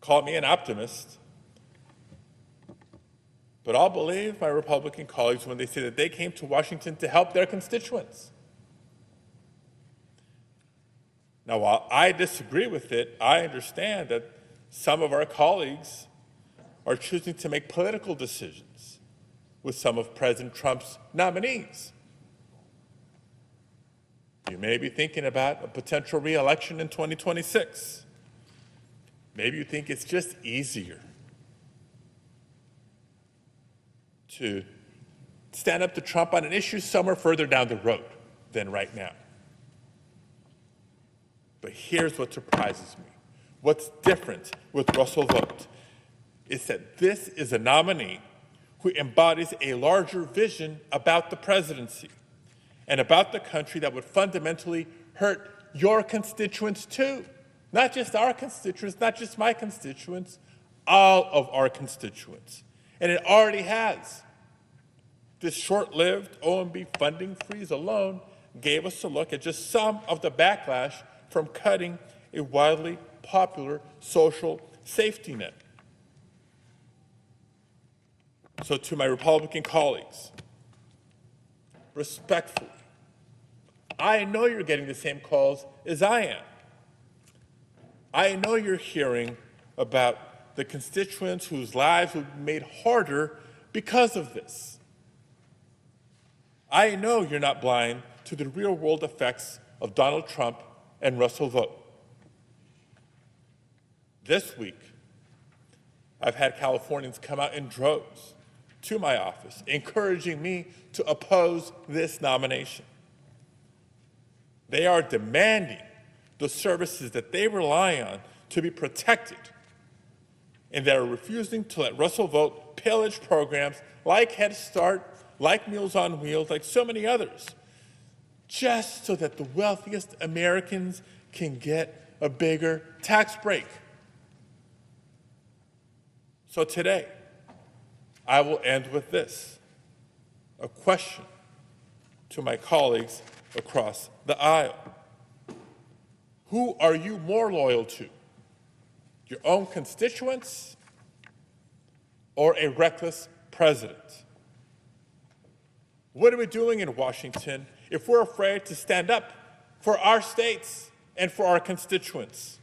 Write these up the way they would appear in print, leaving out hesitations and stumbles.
call me an optimist, but I'll believe my Republican colleagues when they say that they came to Washington to help their constituents. Now, while I disagree with it, I understand that some of our colleagues are choosing to make political decisions with some of President Trump's nominees. You may be thinking about a potential re-election in 2026. Maybe you think it's just easier to stand up to Trump on an issue somewhere further down the road than right now. But here's what surprises me. What's different with Russell Vought is that this is a nominee who embodies a larger vision about the presidency and about the country that would fundamentally hurt your constituents too. Not just our constituents, not just my constituents, all of our constituents. And it already has. This short-lived OMB funding freeze alone gave us a look at just some of the backlash from cutting a widely popular social safety net. So to my Republican colleagues, respectfully, I know you're getting the same calls as I am. I know you're hearing about the constituents whose lives will be made harder because of this. I know you're not blind to the real-world effects of Donald Trump and Russell Vought. This week, I've had Californians come out in droves to my office, encouraging me to oppose this nomination. They are demanding the services that they rely on to be protected, and they are refusing to let Russell Vought pillage programs like Head Start, like Meals on Wheels, like so many others, just so that the wealthiest Americans can get a bigger tax break. So today, I will end with this, a question to my colleagues across the aisle. Who are you more loyal to? Your own constituents or a reckless president? What are we doing in Washington if we're afraid to stand up for our states and for our constituents?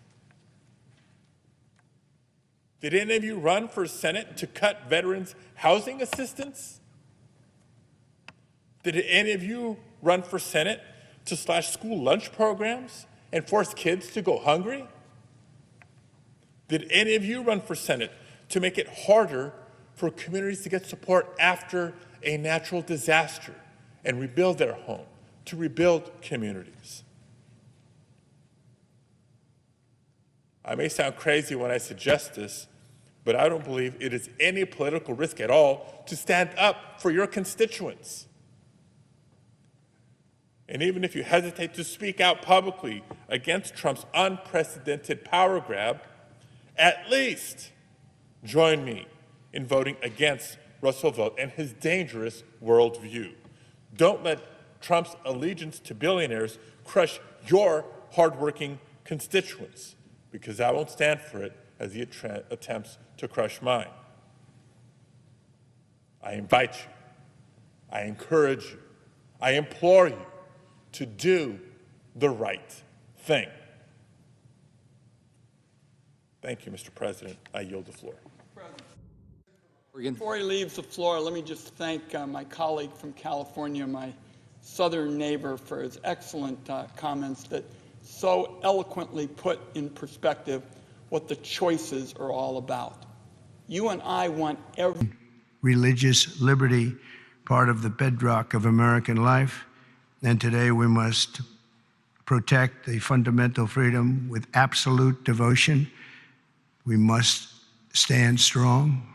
Did any of you run for Senate to cut veterans' housing assistance? Did any of you run for Senate to slash school lunch programs and force kids to go hungry? Did any of you run for Senate to make it harder for communities to get support after a natural disaster and rebuild their home, to rebuild communities? I may sound crazy when I suggest this, but I don't believe it is any political risk at all to stand up for your constituents. And even if you hesitate to speak out publicly against Trump's unprecedented power grab, at least join me in voting against Russell Vought and his dangerous worldview. Don't let Trump's allegiance to billionaires crush your hardworking constituents, because I won't stand for it as he attempts to crush mine. I invite you, I encourage you, I implore you to do the right thing. Thank you, Mr. President. I yield the floor. Before he leaves the floor, let me just thank my colleague from California, my southern neighbor, for his excellent comments that so eloquently put in perspective what the choices are all about. You and I want every religious liberty, part of the bedrock of American life, and today we must protect the fundamental freedom with absolute devotion. We must stand strong,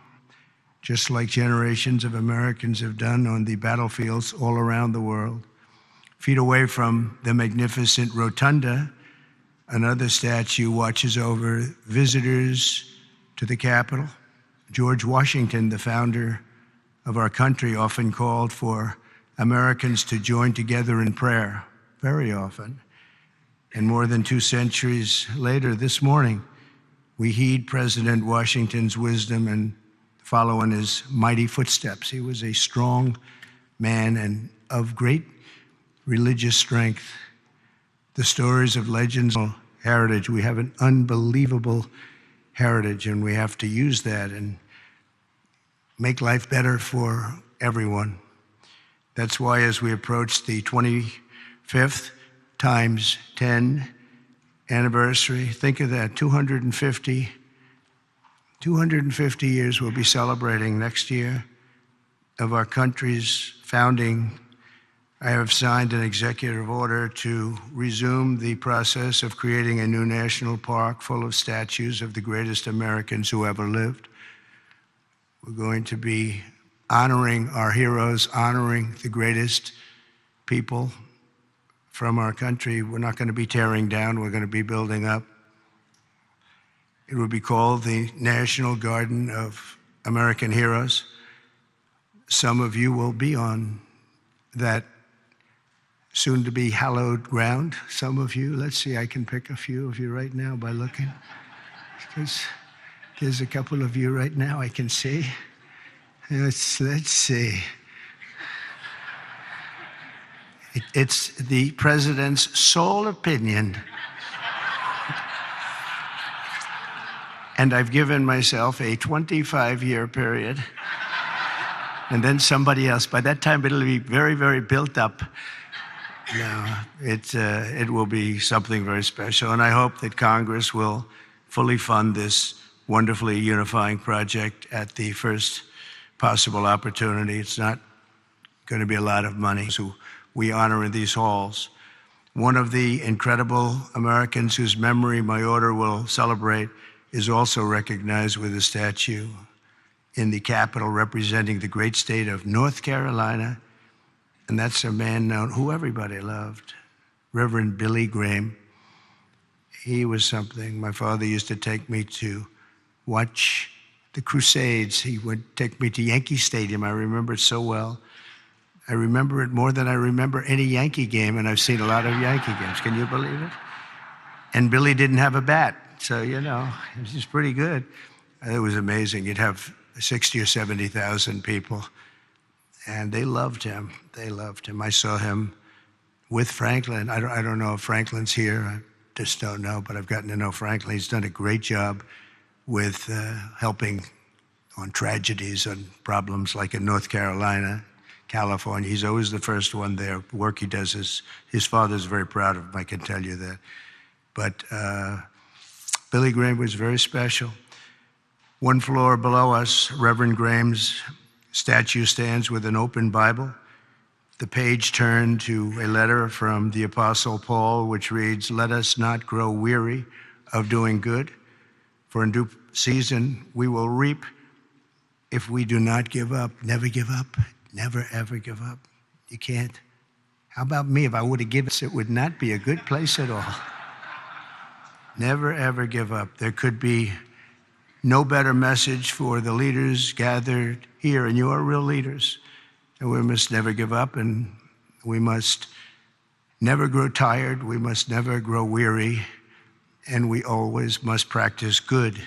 just like generations of Americans have done on the battlefields all around the world. Feet away from the magnificent rotunda, another statue watches over visitors to the Capitol. George Washington, the founder of our country, often called for Americans to join together in prayer, very often. And more than 2 centuries later, this morning, We heed President Washington's wisdom and follow in his mighty footsteps. He was a strong man and of great religious strength. The stories of legends, heritage, we have an unbelievable heritage, and we have to use that and make life better for everyone. That's why as we approach the 25th times 10 anniversary, think of that, 250 years we'll be celebrating next year of our country's founding. I have signed an executive order to resume the process of creating a new national park full of statues of the greatest Americans who ever lived. We're going to be honoring our heroes, honoring the greatest people from our country. We're not going to be tearing down, we're going to be building up. It will be called the National Garden of American Heroes. Some of you will be on that soon-to-be hallowed ground. Some of you, let's see, I can pick a few of you right now by looking. Because there's a couple of you right now I can see. Let's see. It's the president's sole opinion. And I've given myself a 25-year period. And then somebody else. By that time, it'll be very, very built up. No, it will be something very special. And I hope that Congress will fully fund this wonderfully unifying project at the first possible opportunity. It's not going to be a lot of money. So we honor in these halls. One of the incredible Americans whose memory my order will celebrate is also recognized with a statue in the Capitol representing the great state of North Carolina. And that's a man known who everybody loved, Reverend Billy Graham. He was something. My father used to take me to watch the Crusades. He would take me to Yankee Stadium. I remember it so well. I remember it more than I remember any Yankee game, and I've seen a lot of Yankee games. Can you believe it? And Billy didn't have a bat, so, you know, it was pretty good. It was amazing. You'd have 60 or 70,000 people, and they loved him. They loved him. I saw him with Franklin. I don't know if Franklin's here. I just don't know, but I've gotten to know Franklin. He's done a great job with helping on tragedies and problems like in North Carolina, California. He's always the first one there. The work he does is, his father's very proud of him, I can tell you that. But Billy Graham was very special. One floor below us, Reverend Graham's statue stands with an open Bible. The page turned to a letter from the Apostle Paul, which reads, "Let us not grow weary of doing good, for in due season we will reap if we do not give up." Never give up. Never, ever give up. You can't. How about me? If I would have given, it would not be a good place at all. Never, ever give up. There could be no better message for the leaders gathered here, and you are real leaders. And we must never give up, and we must never grow tired. We must never grow weary, and we always must practice good.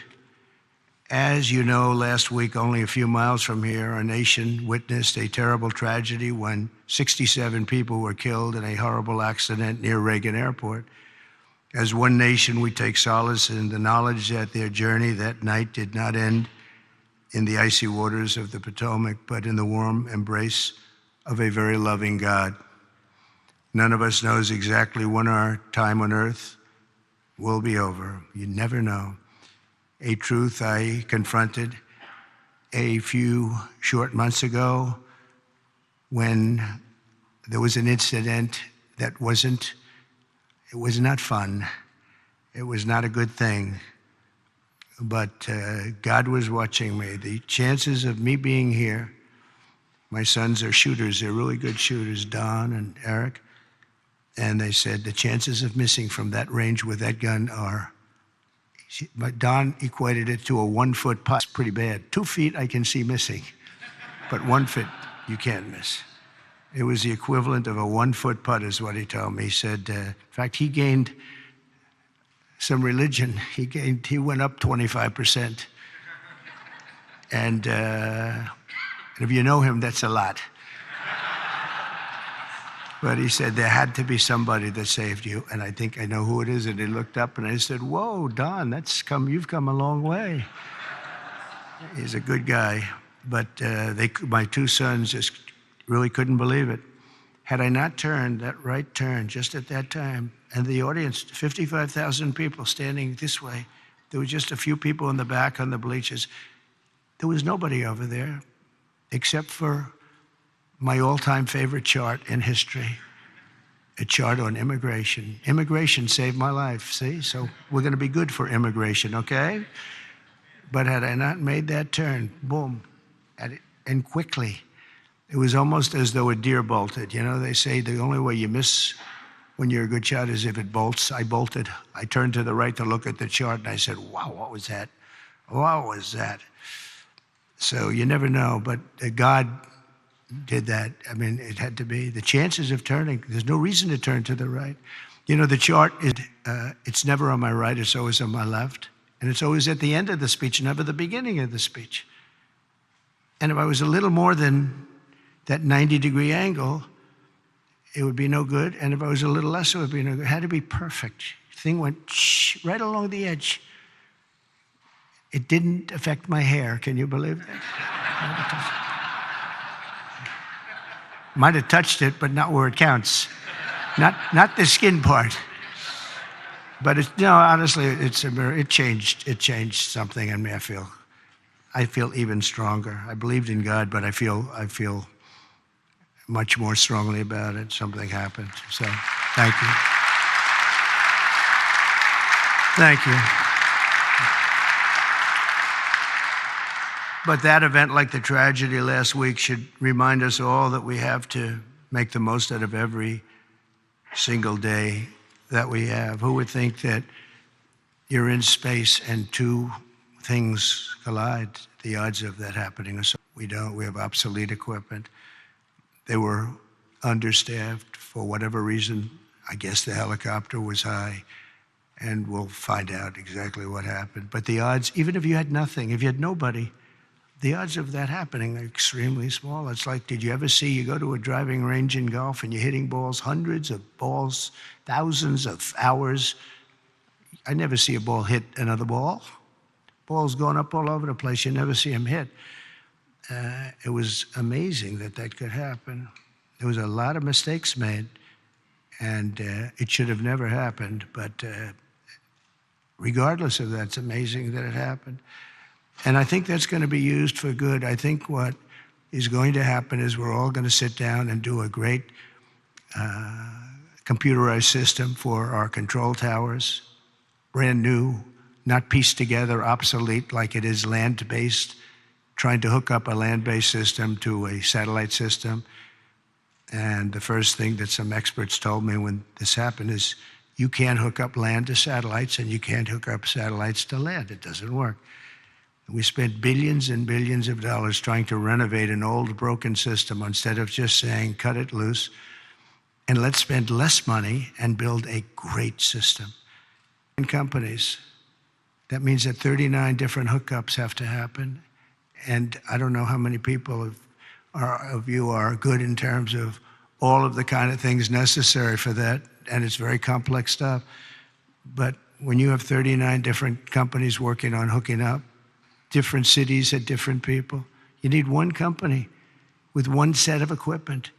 As you know, last week, only a few miles from here, our nation witnessed a terrible tragedy when 67 people were killed in a horrible accident near Reagan Airport. As one nation, we take solace in the knowledge that their journey that night did not end in the icy waters of the Potomac, but in the warm embrace of a very loving God. None of us knows exactly when our time on earth will be over. You never know. A truth I confronted a few short months ago when there was an incident that was not fun. It was not a good thing. But God was watching me. The chances of me being here, my sons are shooters. They're really good shooters, Don and Eric. And they said the chances of missing from that range with that gun are, but Don equated it to a 1-foot putt. It's pretty bad. 2 feet I can see missing, but 1 foot you can't miss. It was the equivalent of a 1-foot putt is what he told me. He said, in fact, he gained some religion. He went up 25%. And if you know him, that's a lot. But he said there had to be somebody that saved you, and I think I know who it is. And he looked up, and I said, "Whoa, Don, you've come a long way." He's a good guy, but my two sons just really couldn't believe it. Had I not turned that right turn just at that time, and the audience, 55,000 people standing this way, there were just a few people in the back on the bleachers. There was nobody over there except for my all-time favorite chart in history, a chart on immigration. Immigration saved my life, see? So we're going to be good for immigration, okay? But had I not made that turn, boom, and quickly, it was almost as though a deer bolted. You know, they say the only way you miss when you're a good shot is if it bolts. I bolted. I turned to the right to look at the chart, and I said, wow, what was that? What was that? So you never know, but God did that. I mean, it had to be. The chances of turning, there's no reason to turn to the right. You know, the chart, it's never on my right, it's always on my left. And it's always at the end of the speech, never the beginning of the speech. And if I was a little more than that 90-degree angle, it would be no good. And if I was a little less, it would be no good. It had to be perfect. The thing went right along the edge. It didn't affect my hair. Can you believe that? Might have touched it, but not where it counts. Not the skin part. But honestly, it's a mirror. It changed something in me. I feel even stronger. I believed in God, but I feel much more strongly about it. Something happened. So, thank you. Thank you. But that event, like the tragedy last week, should remind us all that we have to make the most out of every single day that we have. Who would think that you're in space and two things collide? The odds of that happening are so. We don't. We have obsolete equipment. They were understaffed for whatever reason. I guess the helicopter was high, and we'll find out exactly what happened. But the odds, even if you had nothing, if you had nobody, the odds of that happening are extremely small. It's like, did you ever see, you go to a driving range in golf and you're hitting balls, hundreds of balls, thousands of hours. I never see a ball hit another ball. Balls going up all over the place. You never see them hit. It was amazing that could happen. There was a lot of mistakes made, and it should have never happened. But regardless of that, it's amazing that it happened. And I think that's going to be used for good. I think what is going to happen is we're all going to sit down and do a great computerized system for our control towers, brand new, not pieced together, obsolete like it is land-based, trying to hook up a land-based system to a satellite system. And the first thing that some experts told me when this happened is, you can't hook up land to satellites and you can't hook up satellites to land. It doesn't work. We spent billions and billions of dollars trying to renovate an old broken system instead of just saying, cut it loose, and let's spend less money and build a great system. In companies, that means that 39 different hookups have to happen. And I don't know how many people of you are good in terms of all of the kind of things necessary for that, and it's very complex stuff. But when you have 39 different companies working on hooking up, different cities had different people, you need one company with one set of equipment.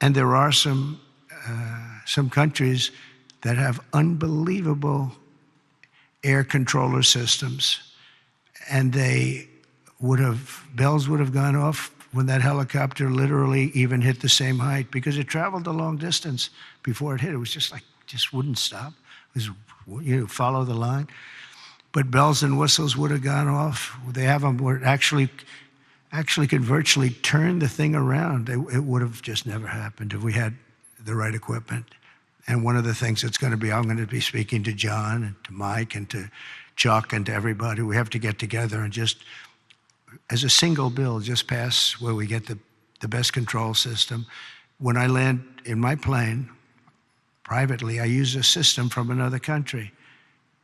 And there are some countries that have unbelievable air controller systems, and bells would have gone off when that helicopter literally even hit the same height, because it traveled a long distance before it hit. It was just wouldn't stop. It was, follow the line. But bells and whistles would have gone off. They have them where it actually could virtually turn the thing around. It would have just never happened if we had the right equipment. And one of the things that's going to be, I'm going to be speaking to John and to Mike and to Chuck and to everybody. We have to get together and just, as a single bill, just pass where we get the best control system. When I land in my plane, privately, I use a system from another country.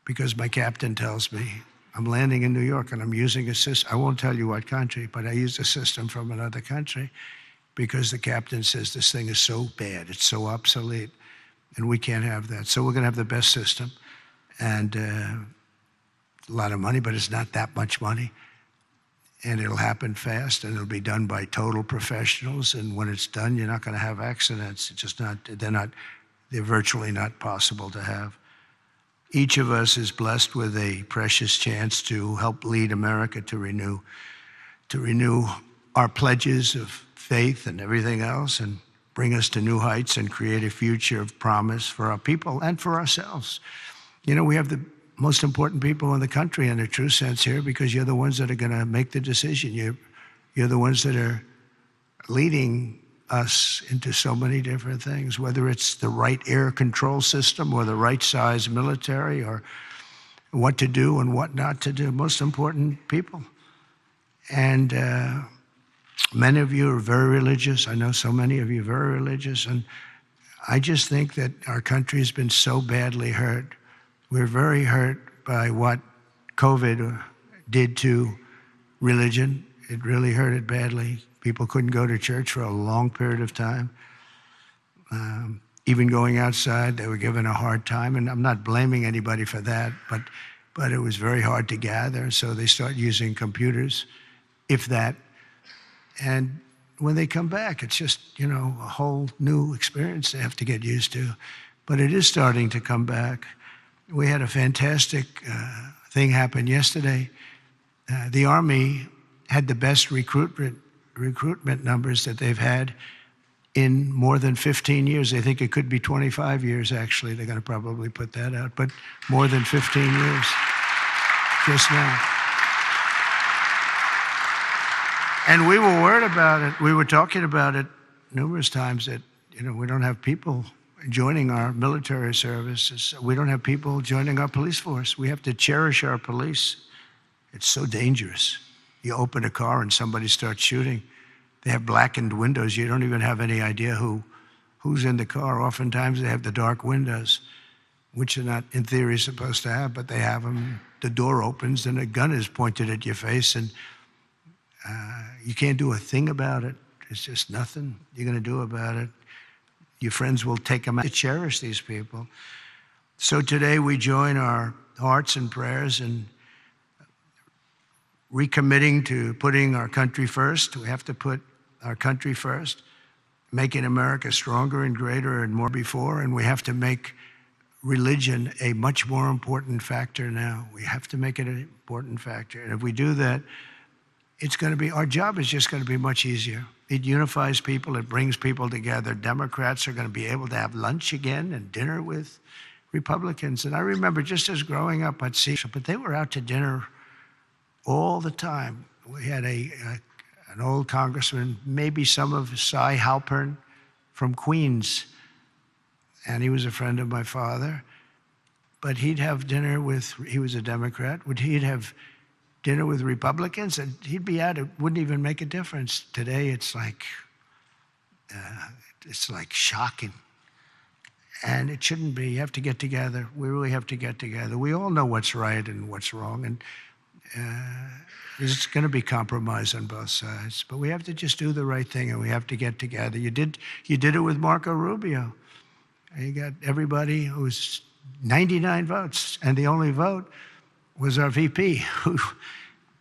because my captain tells me I'm landing in New York and I'm using a system. I won't tell you what country, but I used a system from another country because the captain says this thing is so bad, it's so obsolete, and we can't have that. So we're going to have the best system, and a lot of money, but it's not that much money. And it'll happen fast, and it'll be done by total professionals. And when it's done, you're not going to have accidents. It's just not, they're virtually not possible to have. Each of us is blessed with a precious chance to help lead America to renew our pledges of faith and everything else, and bring us to new heights and create a future of promise for our people and for ourselves. You know, we have the most important people in the country in a true sense here, because you're the ones that are going to make the decision. You're the ones that are leading us into so many different things, whether it's the right air control system or the right size military, or what to do and what not to do. Most important people. And many of you are very religious. I know so many of you are very religious. And I just think that our country has been so badly hurt. We're very hurt by what COVID did to religion. It really hurt it badly. People couldn't go to church for a long period of time. Even going outside, they were given a hard time. And I'm not blaming anybody for that, but it was very hard to gather. So they start using computers, if that. And when they come back, it's just, you know, a whole new experience they have to get used to. But it is starting to come back. We had a fantastic thing happen yesterday. The Army had the best recruitment numbers that they've had in more than 15 years. They think it could be 25 years, actually. They're going to probably put that out, but more than 15 years just now. And we were worried about it. We were talking about it numerous times that, you know, we don't have people joining our military services. We don't have people joining our police force. We have to cherish our police. It's so dangerous. You open a car and somebody starts shooting. They have blackened windows. You don't even have any idea who's in the car. Oftentimes they have the dark windows, which are not, in theory, supposed to have, but they have them. The door opens and a gun is pointed at your face, and you can't do a thing about it. It's just nothing you're going to do about it. Your friends will take them out to cherish these people. So today we join our hearts and prayers in recommitting to putting our country first. We have to put our country first, making America stronger and greater and more before, and we have to make religion a much more important factor now. We have to make it an important factor. And if we do that, it's going to be, our job is just going to be much easier. It unifies people, it brings people together. Democrats are going to be able to have lunch again and dinner with Republicans. And I remember just as growing up, I'd see, but they were out to dinner all the time. We had an old congressman, maybe some of Cy Halpern from Queens, and he was a friend of my father. But he'd have dinner with, he was a Democrat, he'd have dinner with Republicans, and he'd be out. It wouldn't even make a difference. Today, it's like shocking. And it shouldn't be. You have to get together. We really have to get together. We all know what's right and what's wrong, and there's going to be compromise on both sides. But we have to just do the right thing, and we have to get together. You did it with Marco Rubio. You got everybody who was 99 votes, and the only vote was our VP,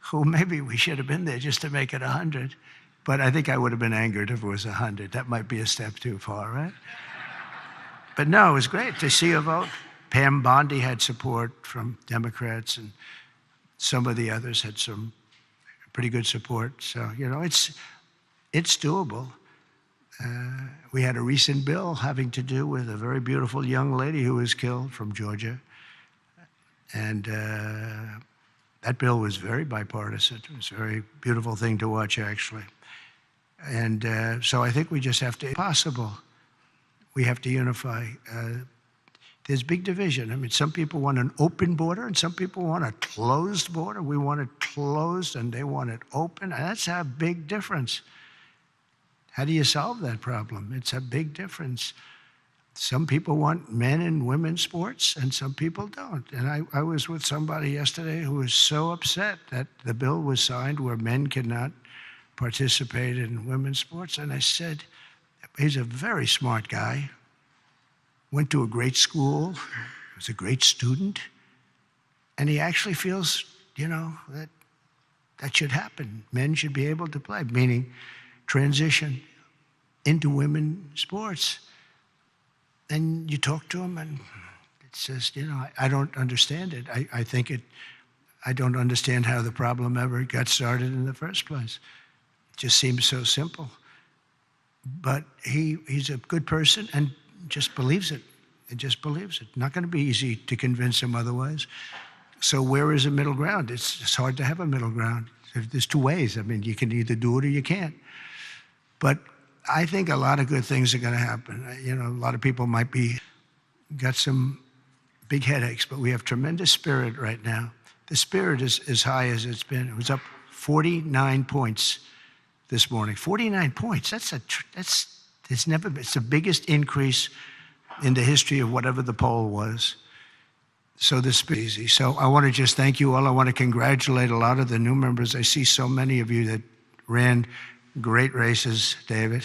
who maybe we should have been there just to make it 100. But I think I would have been angered if it was 100. That might be a step too far, right? But no, it was great to see a vote. Pam Bondi had support from Democrats, and some of the others had some pretty good support. So, you know, it's doable. We had a recent bill having to do with a very beautiful young lady who was killed from Georgia. And that bill was very bipartisan. It was a very beautiful thing to watch, actually. And so I think we just have to, if possible, we have to unify. There's big division. I mean, some people want an open border and some people want a closed border. We want it closed and they want it open. And that's a big difference. How do you solve that problem? It's a big difference. some people want men and women's sports, and some people don't. And I was with somebody yesterday who was so upset that the bill was signed where men cannot participate in women's sports. And I said, he's a very smart guy, went to a great school, was a great student, and he actually feels, that should happen. Men should be able to play, meaning transition into women's sports. And you talk to him and it says, I don't understand it. I don't understand how the problem ever got started in the first place. It just seems so simple. But he's a good person and just believes it. He just believes it. Not going to be easy to convince him otherwise. So where is a middle ground? It's hard to have a middle ground. There's two ways. I mean, you can either do it or you can't. But I think a lot of good things are going to happen. A lot of people might got some big headaches, but we have tremendous spirit right now. The spirit is as high as it's been. It was up 49 points this morning. 49 points. It's the biggest increase in the history of whatever the poll was. So this is easy. So I want to just thank you all. I want to congratulate a lot of the new members. I see so many of you that ran great races, David.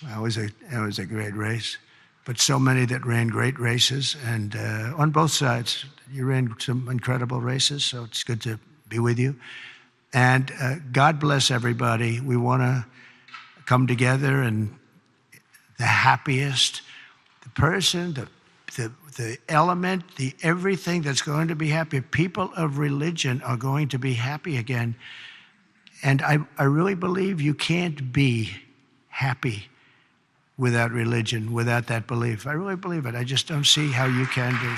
That was a great race. But so many that ran great races, and on both sides, you ran some incredible races, so it's good to be with you. And God bless everybody. We want to come together, and the happiest, the person, the element, the everything that's going to be happy. People of religion are going to be happy again. And I really believe you can't be happy without religion, without that belief. I really believe it. I just don't see how you can be.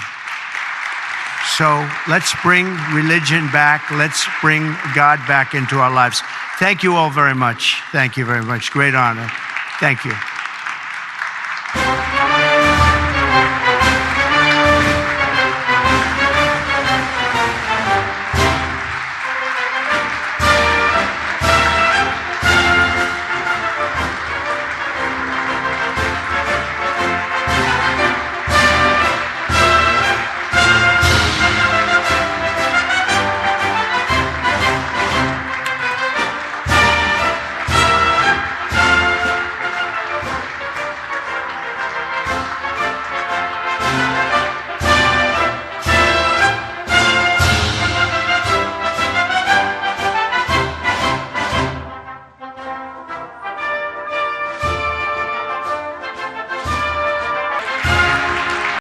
So let's bring religion back. Let's bring God back into our lives. Thank you all very much. Thank you very much. Great honor. Thank you.